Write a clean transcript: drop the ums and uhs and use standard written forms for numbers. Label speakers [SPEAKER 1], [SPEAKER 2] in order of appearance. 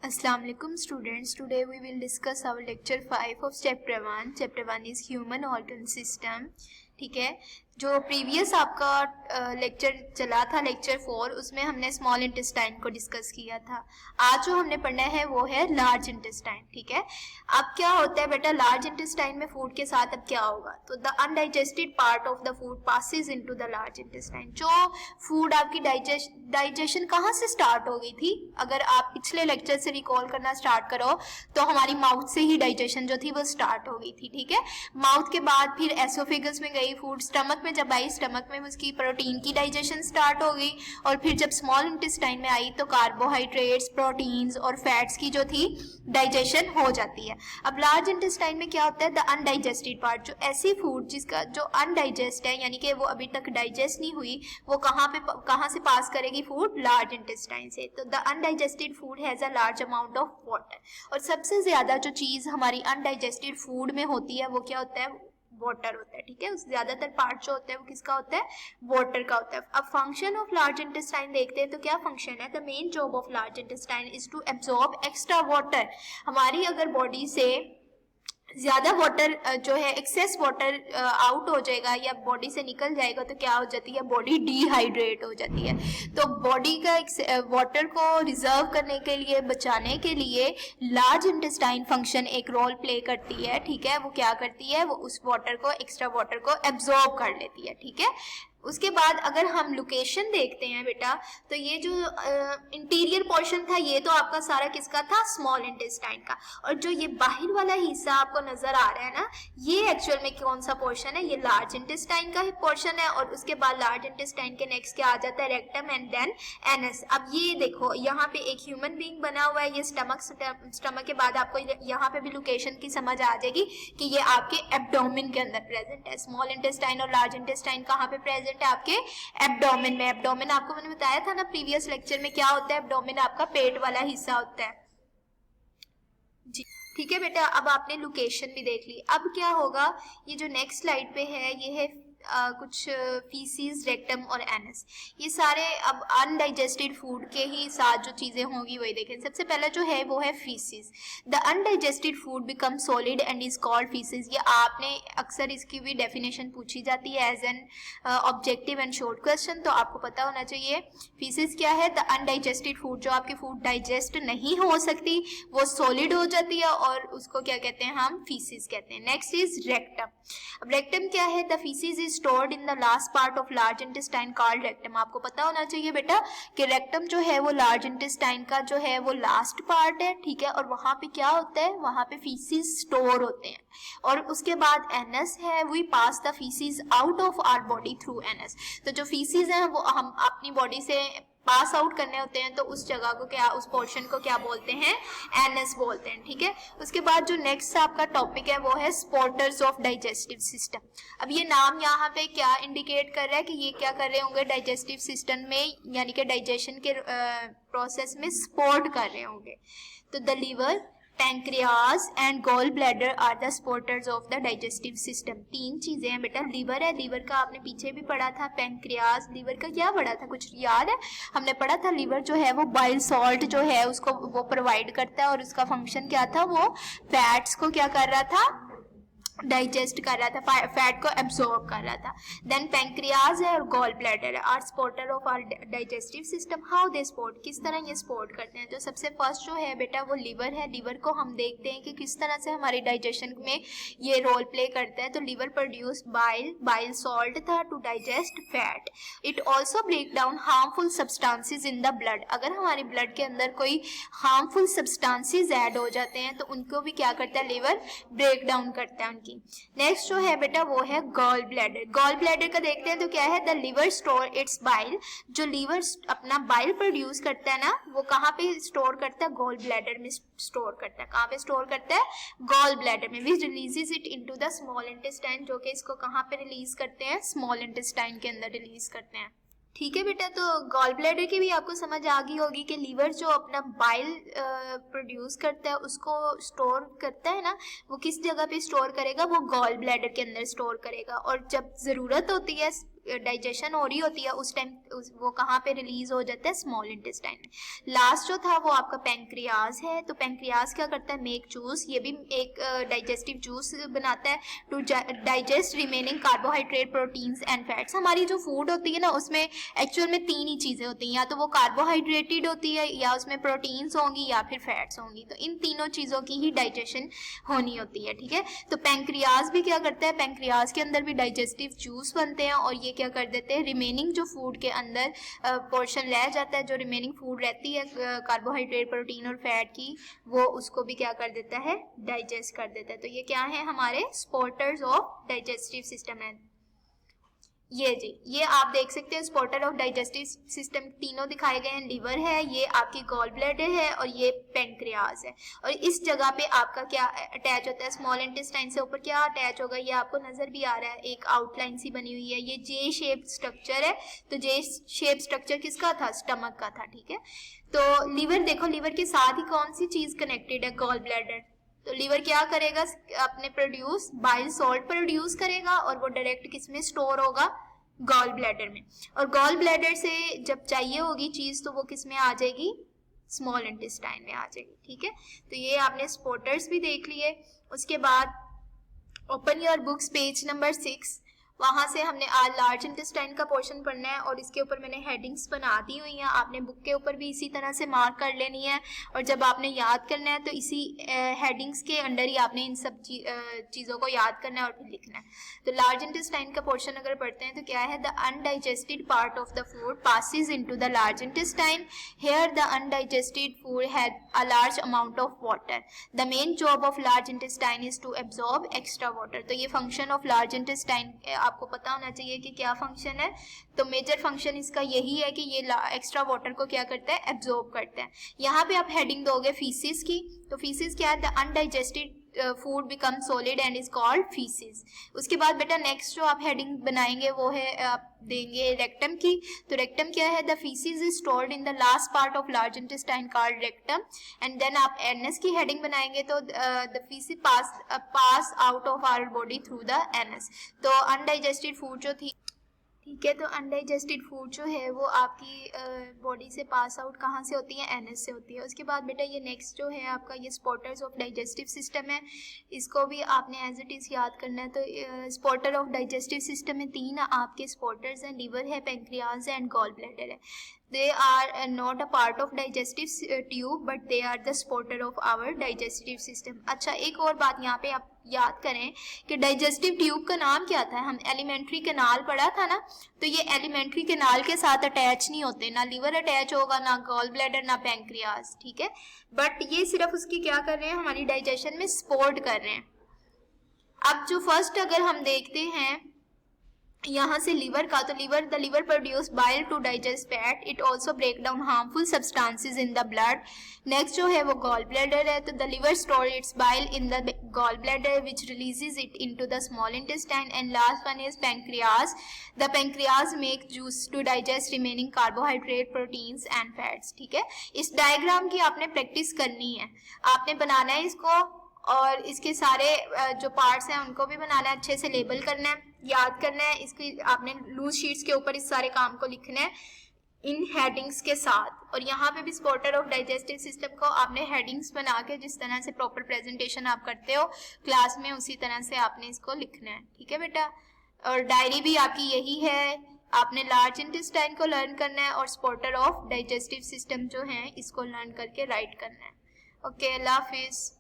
[SPEAKER 1] Assalamu alaikum students. Today we will discuss our lecture 5 of chapter 1. Chapter 1 is human organ system. ठीक है, जो previous आपका lecture चला था लेक्चर 4, उसमें हमने स्मॉल इंटेस्टाइन को डिस्कस किया था. आज जो हमने पढ़ना है वो है लार्ज इंटेस्टाइन. ठीक है, अब क्या होता है बेटा, लार्ज इंटेस्टाइन में फूड के साथ अब क्या होगा, तो the undigested part of the food passes into the large intestine. जो फूड आपकी डाइजेशन कहाँ से स्टार्ट हो गई थी, अगर आप पिछले लेक्चर से रिकॉल करना स्टार्ट करो तो हमारी माउथ से ही डाइजेशन जो थी वो स्टार्ट हो गई थी. ठीक है, माउथ के बाद फिर एसोफेगस में गई फूड, स्टमक में जब आई, स्टमक में उसकी प्रोटीन की डाइजेशन स्टार्ट हो गई, और फिर जब स्मॉल इंटेस्टाइन में आई तो कार्बोहाइड्रेट्स, प्रोटीन्स और फैट्स की जो थी डाइजेशन हो जाती है. अब लार्ज इंटेस्टाइन में क्या होता है, द अनडाइजेस्टेड पार्ट, जो ऐसी फूड जिसका जो अनडाइजेस्ट है, यानी कि वो अभी तक डाइजेस्ट नहीं हुई, वो कहाँ से पास करेगी फूड, लार्ज इंटेस्टाइन से. तो the undigested food has a large amount of water. और सबसे ज्यादा जो चीज हमारी अनडाइजेस्टेड फूड में होती है वो क्या होता है, वाटर होता है. ठीक है, उस ज्यादातर पार्ट जो होता है वो किसका होता है, वाटर का होता है. अब फंक्शन ऑफ लार्ज इंटेस्टाइन देखते हैं तो क्या फंक्शन है, the main job of large intestine is to absorb extra water. हमारी अगर बॉडी से ज्यादा वाटर जो है, एक्सेस वाटर आउट हो जाएगा या बॉडी से निकल जाएगा तो क्या हो जाती है, बॉडी डिहाइड्रेट हो जाती है. तो बॉडी का वाटर को रिजर्व करने के लिए, बचाने के लिए लार्ज इंटेस्टाइन फंक्शन एक रोल प्ले करती है. ठीक है, वो क्या करती है, वो उस वाटर को, एक्स्ट्रा वाटर को एब्जॉर्ब कर लेती है. ठीक है, उसके बाद अगर हम लोकेशन देखते हैं बेटा, तो ये जो इंटीरियर पोर्शन था ये तो आपका सारा किसका था, स्मॉल इंटेस्टाइन का. और जो ये बाहर वाला हिस्सा आपको नजर आ रहा है ना, ये एक्चुअल में कौन सा पोर्शन है, ये लार्ज इंटेस्टाइन का ही पोर्शन है. और उसके बाद लार्ज इंटेस्टाइन के नेक्स्ट क्या आ जाता है, रेक्टम एंड देन एनस. अब ये देखो, यहाँ पे एक ह्यूमन बीइंग बना हुआ है, ये स्टमक के बाद आपको यहाँ पे भी लोकेशन की समझ आ जाएगी कि ये आपके एब्डोमेन के अंदर प्रेजेंट है. स्मॉल इंटेस्टाइन और लार्ज इंटेस्टाइन कहाँ पे प्रेजेंट है, आपके एब्डोमेन में. एब्डोमेन आपको मैंने बताया था ना प्रीवियस लेक्चर में, क्या होता है, एब्डोमेन आपका पेट वाला हिस्सा होता है जी. ठीक है बेटा, अब आपने लोकेशन भी देख ली. अब क्या होगा, ये जो नेक्स्ट स्लाइड पे है ये है कुछ फीसीज, रेक्टम और एनस. ये सारे अब अनडाइजेस्टेड फूड के ही साथ जो चीजें होंगी वही देखें. सबसे पहला जो है वो है faeces. The undigested food become solid and is called faeces. ये आपने अक्सर इसकी भी डेफिनेशन पूछी जाती है as an objective and short question, तो आपको पता होना चाहिए फीसीज क्या है. द अनडाइजेस्टेड फूड, जो आपकी फूड डाइजेस्ट नहीं हो सकती वो सॉलिड हो जाती है और उसको क्या कहते हैं, हम फीसीज कहते हैं. Next is rectum. अब रेक्टम क्या है, the faeces is stored in the last part of large intestine called rectum. आपको पता होना चाहिए बेटा कि रेक्टम जो है वो लार्ज इंटेस्टाइन का जो है वो लास्ट पार्ट है. ठीक है, और वहां पे क्या होता है, वहां पे फीसिस स्टोर होते हैं. और उसके बाद एनस है, we pass the faeces out of our body through anus. तो जो फीसिस हैं वो हम अपनी बॉडी से पास आउट करने होते हैं, तो उस जगह को क्या, उस पोर्शन को क्या बोलते हैं, एनस बोलते हैं. ठीक है, उसके बाद जो नेक्स्ट आपका टॉपिक है वो है स्पोर्टर्स ऑफ डाइजेस्टिव सिस्टम. अब ये नाम यहाँ पे क्या इंडिकेट कर रहा है कि ये क्या कर रहे होंगे, डाइजेस्टिव सिस्टम में, यानी कि डाइजेशन के प्रोसेस में सपोर्ट कर रहे होंगे. तो the liver, pancreas and gall bladder are the supporters of the digestive system. तीन चीजें हैं बेटा, लीवर है, लीवर का आपने पीछे भी पढ़ा था, पैंक्रियाज, लीवर का क्या पढ़ा था, कुछ याद है, हमने पढ़ा था लीवर जो है वो बाइल सॉल्ट जो है उसको वो प्रोवाइड करता है, और उसका फंक्शन क्या था, वो फैट्स को क्या कर रहा था, डाइजेस्ट कर रहा था, फैट को एब्सॉर्ब कर रहा था. देन पैंक्रियाज है और गॉल ब्लैडर है, are supporter of our digestive system. How they support, किस तरह ये सपोर्ट करते हैं. तो सबसे फर्स्ट जो है बेटा वो लीवर है. लीवर को हम देखते हैं कि किस तरह से हमारी डाइजेशन में ये रोल प्ले करता है. तो liver produce bile salt that to digest fat. It also break down harmful substances in the blood. अगर हमारे ब्लड के अंदर कोई हार्मफुल सब्सटेंसेज ऐड हो जाते हैं तो उनको भी क्या करता है, लीवर ब्रेक डाउन करता है. नेक्स्ट जो है बेटा वो है गॉल ब्लैडर. गॉल ब्लैडर का देखते हैं तो क्या है, the liver store its bile. जो लीवर अपना बाइल प्रोड्यूस करता है ना, वो कहाँ पे स्टोर करता है, गॉल ब्लैडर में स्टोर करता है. कहाँ पे स्टोर करता है, गॉल ब्लैडर में. Which releases it into the small intestine, जो कि इसको कहाँ पे रिलीज करते हैं, स्मॉल इंटेस्टाइन के अंदर रिलीज करते हैं. ठीक है बेटा, तो गॉल ब्लैडर की भी आपको समझ आ गई होगी कि लीवर जो अपना बाइल प्रोड्यूस करता है उसको स्टोर करता है ना, वो किस जगह पे स्टोर करेगा, वो गॉल ब्लैडर के अंदर स्टोर करेगा. और जब ज़रूरत होती है डाइजेशन हो रही होती है उस टाइम वो कहाँ पे रिलीज हो जाता है, स्मॉल इंटेस्टाइन में। लास्ट जो था वो आपका पैंक्रियाज है। तो पैंक्रियाज क्या करता है, मेक जूस, ये भी एक डाइजेस्टिव जूस बनाता है to digest remaining carbohydrate, proteins and fats. हमारी जो फूड होती है ना उसमें एक्चुअल में 3 ही चीजें होती हैं, या तो वो कार्बोहाइड्रेटेड होती है, या उसमें प्रोटीन्स होंगी, या फिर फैट्स होंगी। तो इन तीनों चीजों की ही डाइजेशन होनी होती है, ठीक है। तो पैंक्रियाज भी क्या करता है, पैंक्रियाज के अंदर भी डाइजेस्टिव जूस बनते हैं और ये क्या कर देते हैं, रिमेनिंग जो फूड के अंदर पोर्शन रह जाता है, जो रिमेनिंग फूड रहती है कार्बोहाइड्रेट, प्रोटीन और फैट की, वो उसको भी क्या कर देता है, डाइजेस्ट कर देता है। तो ये क्या है, हमारे सपोर्टर्स ऑफ डाइजेस्टिव सिस्टम है। ये जी, ये आप देख सकते हैं सपोर्टर ऑफ डाइजेस्टिव सिस्टम तीनों दिखाए गए हैं। लिवर है, ये आपकी गॉल ब्लैडर है और ये पैंक्रियाज है। और इस जगह पे आपका क्या अटैच होता है, स्मॉल इंटेस्टाइन से ऊपर क्या अटैच होगा, ये आपको नजर भी आ रहा है, एक आउटलाइन सी बनी हुई है, ये जे शेप स्ट्रक्चर है। तो जे शेप स्ट्रक्चर किसका था, स्टमक का था, ठीक है। तो लिवर देखो, लिवर के साथ ही कौन सी चीज कनेक्टेड है, गॉल ब्लैडर। तो लीवर क्या करेगा, अपने प्रोड्यूस बाइल सॉल्ट प्रोड्यूस करेगा और वो डायरेक्ट किस में स्टोर होगा, गॉल ब्लैडर में। और गॉल ब्लैडर से जब चाहिए होगी चीज तो वो किस में आ जाएगी, स्मॉल इंटेस्टाइन में आ जाएगी, ठीक है। तो ये आपने सपोर्टर्स भी देख लिए। उसके बाद open your books page number 6, वहां से हमने आज लार्ज इंटेस्टाइन का पोर्शन पढ़ना है और इसके ऊपर मैंने हेडिंग्स बना दी हुई हैं। आपने बुक के ऊपर भी इसी तरह से मार्क कर लेनी है और जब आपने याद करना है तो इसी हेडिंग्स के अंडर ही आपने इन सब चीज़ों को याद करना है और फिर लिखना है। तो लार्ज इंटेस्टाइन का पोर्शन अगर पढ़ते हैं तो क्या है, the undigested part of the food passes into the large intestine. Here the undigested food had a large amount of water. The main job of large intestine is to absorb extra water. तो ये function of large intestine आपको पता होना चाहिए कि क्या function है। तो मेजर फंक्शन इसका यही है कि ये एक्स्ट्रा वाटर को क्या करता है, एब्जॉर्ब करता है। यहाँ पे आप हेडिंग दोगे फीसिस की, तो फीसिस क्या है, the undigested food become solid and is called faeces. उसके बाद बेटा नेक्स्ट जो आप हेडिंग बनाएंगे वो है आप देंगे रेक्टम की। तो रेक्टम क्या है, the faeces is stored in the last part of large intestine called rectum. And then आप एनस की हेडिंग बनाएंगे तो the faeces pass out of our body through the anus. तो अनडाइजेस्टेड फूड जो थी, ठीक है, तो अनडाइजेस्टेड फूड जो है वो आपकी बॉडी से पास आउट कहाँ से होती है, एनएस से होती है। उसके बाद बेटा ये नेक्स्ट जो है आपका ये स्पॉटर्स ऑफ डाइजेस्टिव सिस्टम है, इसको भी आपने एज इट इज़ याद करना है। तो स्पॉटर ऑफ डाइजेस्टिव सिस्टम में 3 आपके स्पॉटर्स हैं, लिवर है, पैंक्रियाज है एंड गॉल ब्लैडर है। They are not a part of digestive tube but they are the supporter of our digestive system। अच्छा, एक और बात यहाँ पे आप याद करें कि डाइजेस्टिव ट्यूब का नाम क्या था, हम एलिमेंट्री कैनाल पढ़ा था ना। तो ये एलिमेंट्री कैनाल के साथ अटैच नहीं होते, ना लिवर अटैच होगा, ना गॉल ब्लैडर, ना पैंक्रियाज, ठीक है। बट ये सिर्फ उसकी क्या कर रहे हैं, हमारी डाइजेशन में सपोर्ट कर रहे हैं। अब जो फर्स्ट अगर हम देखते हैं यहाँ से लिवर का, तो the liver produce bile to digest fat. It also break down harmful substances in the blood. Next जो है वो गॉल ब्लैडर है, तो the liver store its bile in the gall bladder which releases it into the small intestine. And last one is pancreas. The pancreas make juice to digest remaining carbohydrate, proteins and fats, ठीक है। इस diagram की आपने practice करनी है, आपने बनाना है इसको और इसके सारे जो पार्ट्स हैं उनको भी बनाना है, अच्छे से लेबल करना है, याद करना है। इसकी आपने लूज शीट्स के ऊपर इस सारे काम को लिखना है इन हेडिंग्स के साथ। और यहाँ पे भी सपोर्टर ऑफ डाइजेस्टिव सिस्टम को आपने हेडिंग्स बना के जिस तरह से प्रॉपर प्रेजेंटेशन आप करते हो क्लास में उसी तरह से आपने इसको लिखना है, ठीक है बेटा। और डायरी भी आपकी यही है, आपने लार्ज इंटेस्टाइन को लर्न करना है और सपोर्टर ऑफ डाइजेस्टिव सिस्टम जो है इसको लर्न करके राइट करना है। ओके, अल्लाह हाफिज।